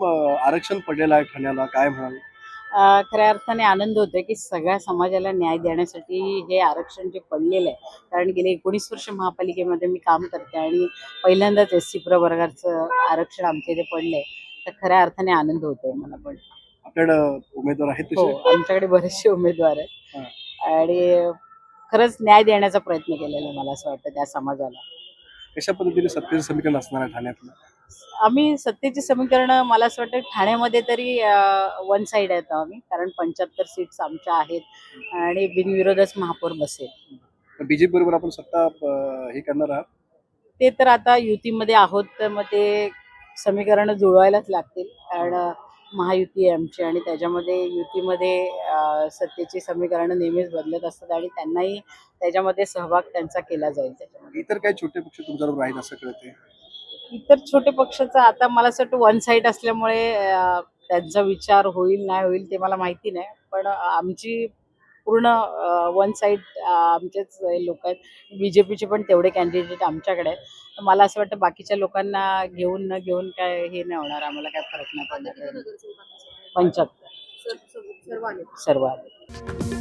आरक्षण पडलेलं आहे ठाण्याला, काय म्हणाल? खऱ्या अर्थाने आनंद होतोय की सगळ्या समाजाला न्याय देण्यासाठी हे आरक्षण जे पडलेलं आहे. कारण गेले 19 वर्ष महापालिकेमध्ये मी काम करते आणि पहिल्यांदाच SC प्रवर्गाचं आरक्षण आमच्या इथे पडलंय. तर खऱ्या अर्थाने आनंद होतोय मला पण. आपल्याकडं उमेदवार आहेत हो, तसे? आमच्याकडे बरेचसे उमेदवार आहेत हां. आणि खरंच न्याय देण्याचा प्रयत्न केलेला आहे मला असं वाटतं त्या समाजाला. कशा पद्धतीने सत्तेचं समीकरण असणार आहे ठाण्यातलं? आम्ही सत्तेची समीकरण मला असं वाटतं ठाण्यामध्ये तरी वन साइड आहेत आम्ही, कारण 75 सीट्स आमच्या आहेत आणि बिनविरोधच महापौर बसेल. बीजेपी बरोबर आपण सत्ता हे करणार आहात? ते तर आता युतीमध्ये आहोत, तर मग ते समीकरणं जुळवायलाच लागतील. कारण महायुती आहे आमची आणि त्याच्यामध्ये युतीमध्ये सत्तेची समीकरणं नेहमीच बदलत असतात आणि त्यांनाही त्याच्यामध्ये सहभाग त्यांचा केला जाईल त्याच्यामध्ये. इतर काही छोटे पक्ष तुमच्याबरोबर आहेत असं कळतंय? इतर छोटे पक्षाचा आता मला असं वाटतं वन साइड असल्यामुळे त्यांचा विचार होईल नाही होईल ते मला माहिती नाही. पण आमची पूर्ण वन साइड आमचेच लोक आहेत. BJPचे पण तेवढे कॅन्डिडेट आमच्याकडे आहेत. तर मला असं वाटतं बाकीच्या लोकांना घेऊन न घेऊन काय हे नाही होणार, आम्हाला काय फरक नाही पडणार. 75 सर्व आले.